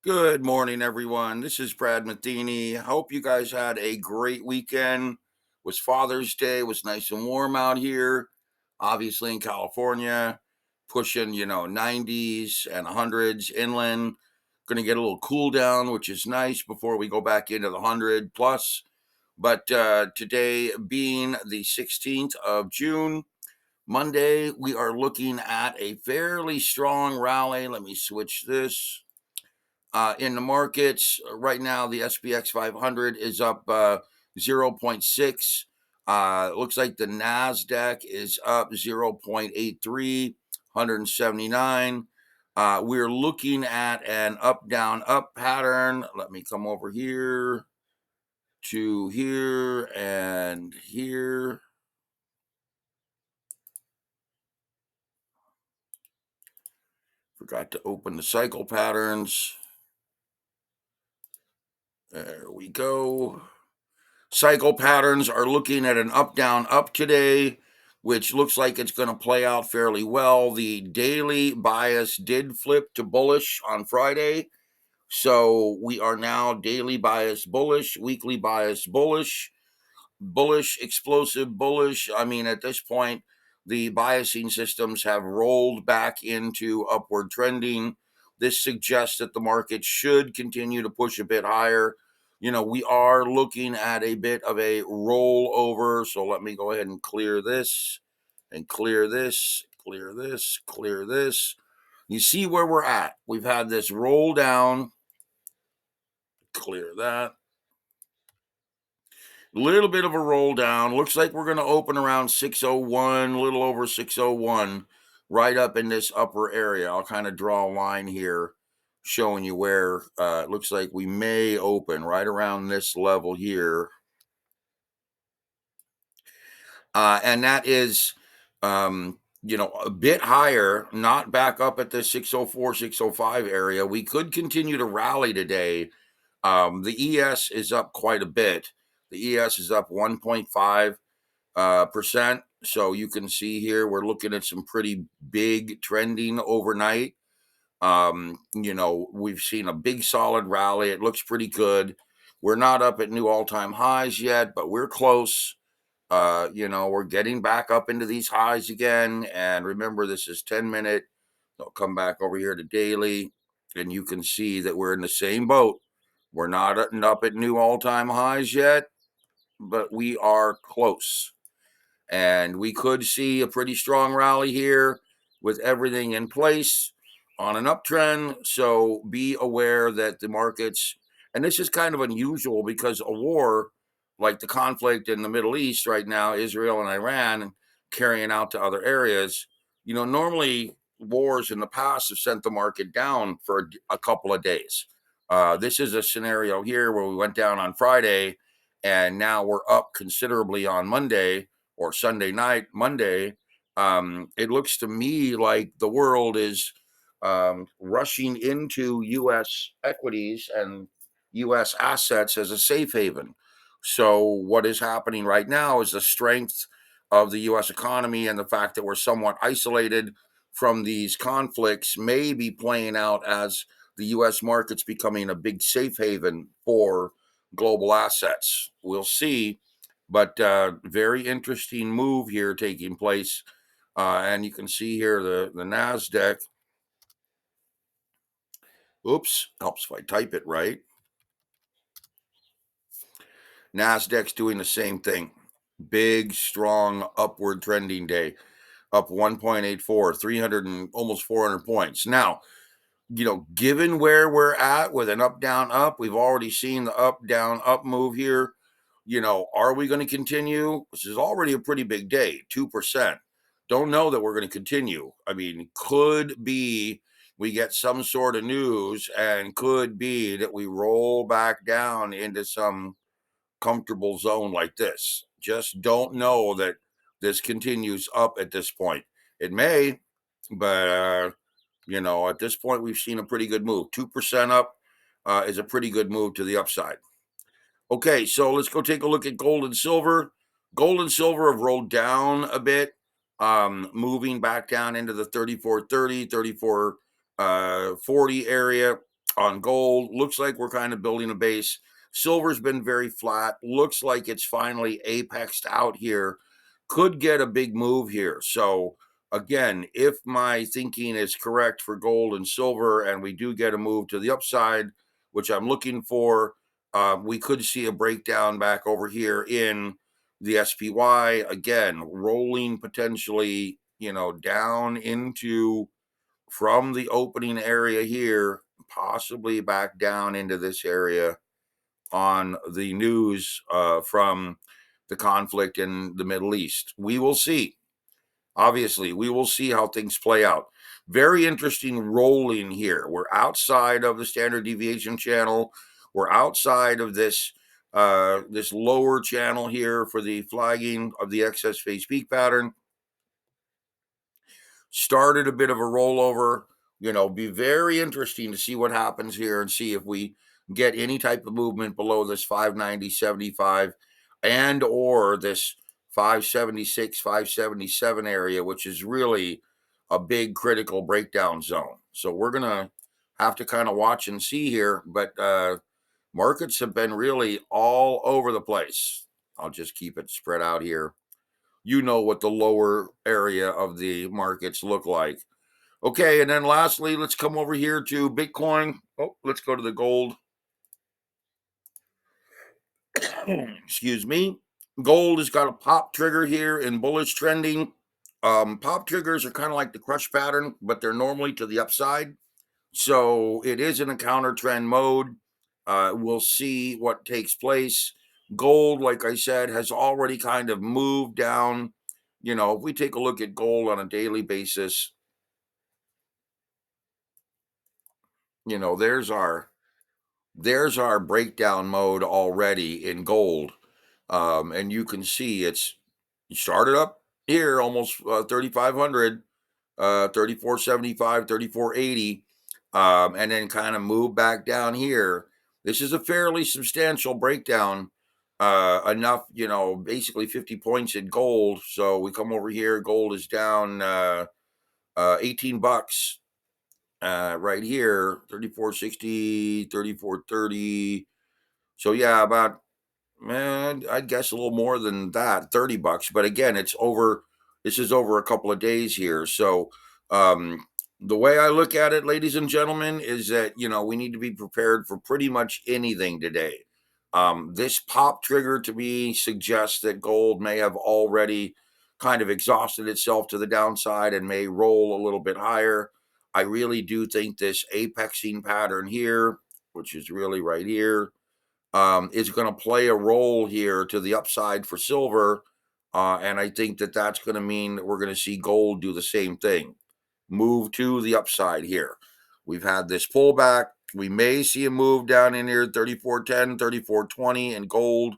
Good morning, everyone. This is Brad Matheny. Hope you guys had a great weekend. It was Father's Day. It was nice and warm out here. Obviously in California, pushing 90s and hundreds inland. Going to get a little cool down, which is nice before we go back into the 100 plus. But today being the 16th of June, Monday, we are looking at a fairly strong rally. Let me switch this. In the markets right now, the SPX 500 is up 0.6. Looks like the NASDAQ is up 0.83, 179. We're looking at an up, down, up pattern. Let me come over here to here and here. Forgot to open the cycle patterns. There we go. Cycle patterns are looking at an up, down, up today, which looks like it's going to play out fairly well. The daily bias did flip to bullish on Friday. So we are now daily bias bullish, weekly bias bullish, bullish, explosive bullish. I mean, at this point, the biasing systems have rolled back into upward trending. This suggests that the market should continue to push a bit higher. We are looking at a bit of a rollover. So let me go ahead and clear this and clear this, clear this, clear this. You see where we're at. We've had this roll down, clear that. Little bit of a roll down. Looks like we're going to open around 601, a little over 601, right up in this upper area. I'll kind of draw a line here showing you where it looks like we may open right around this level here. And that is, a bit higher, not back up at the 604, 605 area. We could continue to rally today. The ES is up quite a bit. The ES is up 1.5 percent. So you can see here we're looking at some pretty big trending overnight. We've seen a big solid rally. It looks pretty good. We're not up at new all-time highs yet, but we're close. We're getting back up into these highs again. And remember, this is 10-minute. I'll come back over here to daily, and you can see that we're in the same boat. We're not up at new all-time highs yet, but we are close. And we could see a pretty strong rally here with everything in place on an uptrend. So be aware that the markets, and this is kind of unusual because a war like the conflict in the Middle East right now, Israel and Iran, carrying out to other areas, normally wars in the past have sent the market down for a couple of days. This is a scenario here where we went down on Friday and now we're up considerably on Monday or Sunday night, Monday. It looks to me like the world is rushing into U.S. equities and U.S. assets as a safe haven. So, what is happening right now is the strength of the U.S. economy and the fact that we're somewhat isolated from these conflicts may be playing out as the U.S. market's becoming a big safe haven for global assets. We'll see, but very interesting move here taking place. And you can see here the NASDAQ. Oops, helps if I type it right. NASDAQ's doing the same thing. Big, strong, upward trending day, up 1.84, 300 and almost 400 points. Now, given where we're at with an up, down, up, we've already seen the up, down, up move here. Are we going to continue? This is already a pretty big day, 2%. Don't know that we're going to continue. I mean, could be we get some sort of news and could be that we roll back down into some comfortable zone like this. Just don't know that this continues up at this point. It may, but at this point we've seen a pretty good move. 2% up is a pretty good move to the upside. Okay, so let's go take a look at gold and silver. Gold and silver have rolled down a bit, moving back down into the 34.30, 34.40 area. on gold. Looks like we're kind of building a base. Silver's been very flat. Looks like it's finally apexed out here. Could get a big move here. So again, if my thinking is correct for gold and silver, and we do get a move to the upside, which I'm looking for, we could see a breakdown back over here in the SPY again, rolling potentially, down into from the opening area here, possibly back down into this area on the news from the conflict in the Middle East. We will see. Obviously, we will see how things play out. Very interesting rolling here. We're outside of the standard deviation channel. We're outside of this lower channel here for the flagging of the excess phase peak pattern. Started a bit of a rollover. Be very interesting to see what happens here and see if we get any type of movement below this 590.75 and or this 576, 577 area, which is really a big critical breakdown zone. So we're going to have to kind of watch and see here, but markets have been really all over the place. I'll just keep it spread out here. What the lower area of the markets look like. Okay, and then lastly, let's come over here to Bitcoin. Oh, let's go to the gold. Excuse me. Gold has got a pop trigger here in bullish trending. Pop triggers are kind of like the crush pattern, but they're normally to the upside. So it is in a counter trend mode. We'll see what takes place. Gold, like I said, has already kind of moved down. If we take a look at gold on a daily basis, there's our breakdown mode already in gold. And you can see it's started up here almost 3,500, 3475, 3480, and then kind of move back down here. This is a fairly substantial breakdown, enough, basically 50 points in gold. So we come over here, gold is down 18 bucks right here, 3460, 3430. So yeah, about, man, I'd guess a little more than that, 30 bucks. But again, this is over a couple of days here. So the way I look at it, ladies and gentlemen, is that, we need to be prepared for pretty much anything today. This pop trigger to me suggests that gold may have already kind of exhausted itself to the downside and may roll a little bit higher. I really do think this apexing pattern here, which is really right here, is going to play a role here to the upside for silver. And I think that that's going to mean that we're going to see gold do the same thing, move to the upside here. We've had this pullback. We may see a move down in here, 34.10, 34.20 in gold.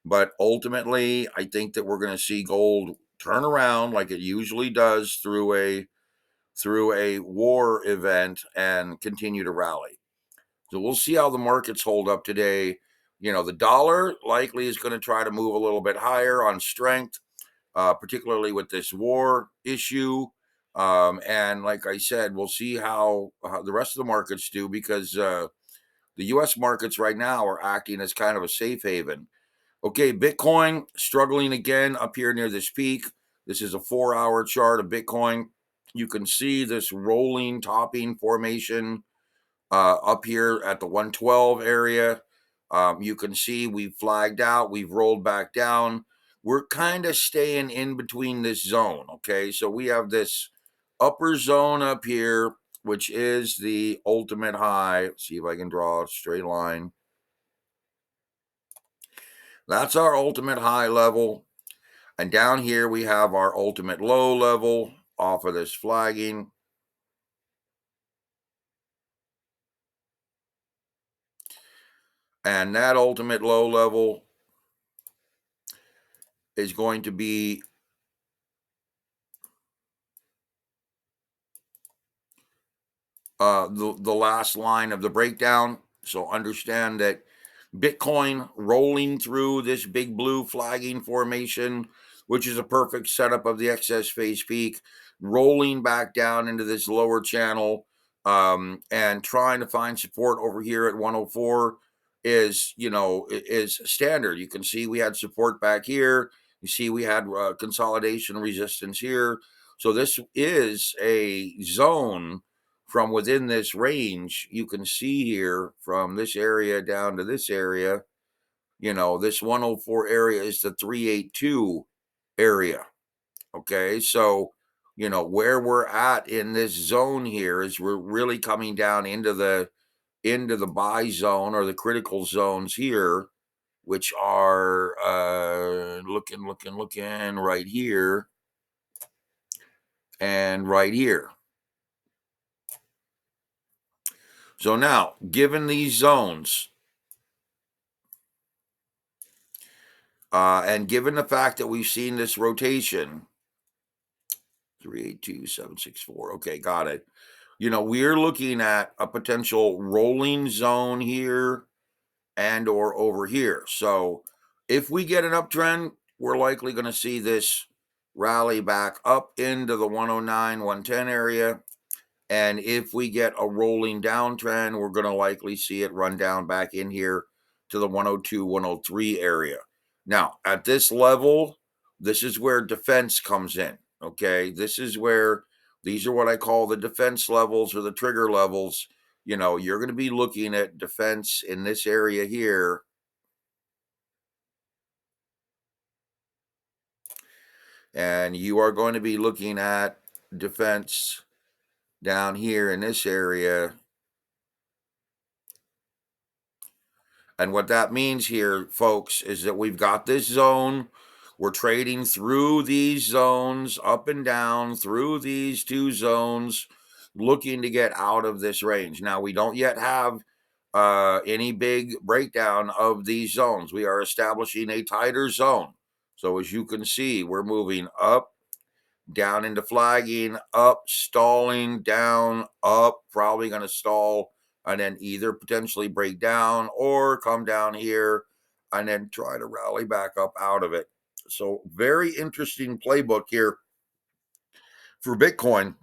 But ultimately, I think that we're going to see gold turn around like it usually does through a war event and continue to rally. So we'll see how the markets hold up today. The dollar likely is going to try to move a little bit higher on strength, particularly with this war issue. And like I said, we'll see how the rest of the markets do, because the U.S. markets right now are acting as kind of a safe haven. Okay, Bitcoin struggling again up here near this peak. This is a 4-hour chart of Bitcoin. You can see this rolling topping formation up here at the 112 area. You can see we've flagged out, we've rolled back down. We're kind of staying in between this zone. Okay, so we have this upper zone up here, which is the ultimate high. Let's see if I can draw a straight line. That's our ultimate high level. And down here we have our ultimate low level off of this flagging. And that ultimate low level is going to be the last line of the breakdown. So understand that Bitcoin rolling through this big blue flagging formation, which is a perfect setup of the excess phase peak, rolling back down into this lower channel. and trying to find support over here at 104 is, is standard. You can see we had support back here. You see we had consolidation resistance here. So this is a zone from within this range. You can see here from this area down to this area, this 104 area is the 382 area. Okay, so where we're at in this zone here is we're really coming down into the buy zone or the critical zones here, which are looking right here and right here. So now, given these zones, and given the fact that we've seen this rotation, 382764. Okay, got it. We're looking at a potential rolling zone here and or over here. So if we get an uptrend, we're likely going to see this rally back up into the 109, 110 area. And if we get a rolling downtrend, we're going to likely see it run down back in here to the 102, 103 area. Now, at this level, this is where defense comes in. Okay. This is where these are what I call the defense levels or the trigger levels. You're going to be looking at defense in this area here. And you are going to be looking at defense down here in this area. And what that means here, folks, is that we've got this zone. We're trading through these zones, up and down, through these two zones, looking to get out of this range. Now, we don't yet have any big breakdown of these zones. We are establishing a tighter zone. So as you can see, we're moving up, down into flagging, up, stalling, down, up, probably going to stall, and then either potentially break down or come down here and then try to rally back up out of it. So very interesting playbook here for Bitcoin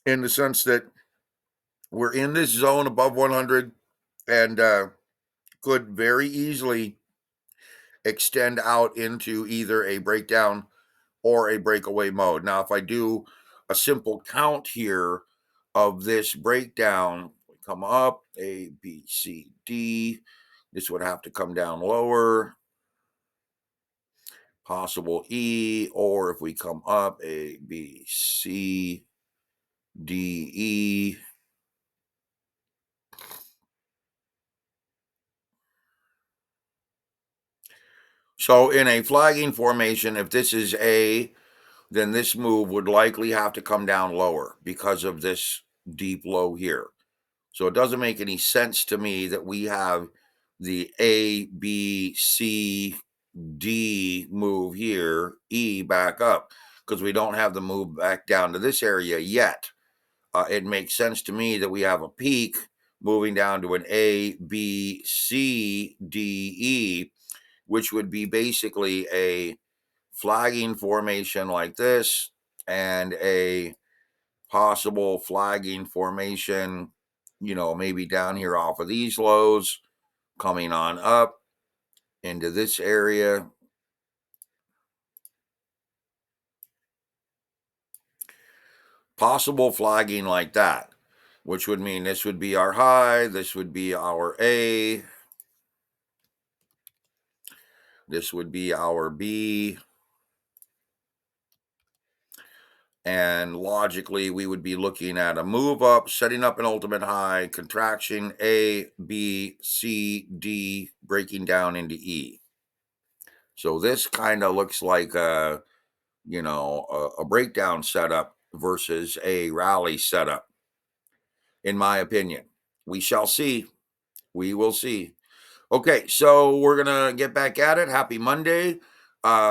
in the sense that we're in this zone above 100 and could very easily extend out into either a breakdown or a breakaway mode. Now, if I do a simple count here of this breakdown, we come up, A, B, C, D. This would have to come down lower, possible E, or if we come up, A, B, C, D, E. So in a flagging formation, if this is A, then this move would likely have to come down lower because of this deep low here. So it doesn't make any sense to me that we have the A, B, C, D move here, E back up, because we don't have the move back down to this area yet. It makes sense to me that we have a peak moving down to an A, B, C, D, E, which would be basically a flagging formation like this and a possible flagging formation, maybe down here off of these lows, coming on up into this area. Possible flagging like that, which would mean this would be our high, this would be our A, this would be our B, and logically we would be looking at a move up, setting up an ultimate high, contraction A, B, C, D, breaking down into E. So this kind of looks like a breakdown setup versus a rally setup, in my opinion. We shall see. We will see. Okay, so we're going to get back at it. Happy Monday.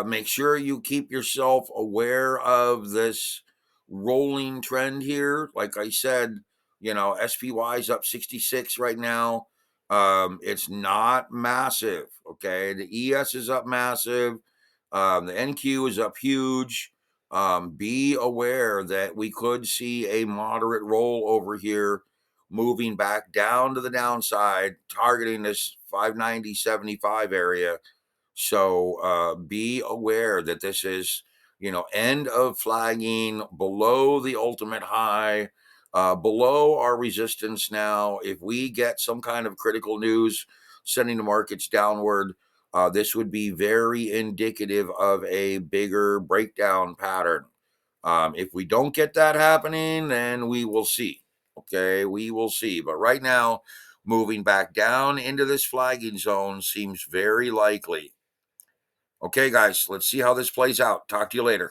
Make sure you keep yourself aware of this rolling trend here. Like I said, SPY is up 66 right now. It's not massive. Okay, the ES is up massive. The NQ is up huge. Be aware that we could see a moderate roll over here, moving back down to the downside, targeting this 590.75 area. So be aware that this is, end of flagging below the ultimate high, below our resistance now. If we get some kind of critical news sending the markets downward, this would be very indicative of a bigger breakdown pattern. If we don't get that happening, then we will see. Okay, we will see. But right now, moving back down into this flagging zone seems very likely. Okay, guys, let's see how this plays out. Talk to you later.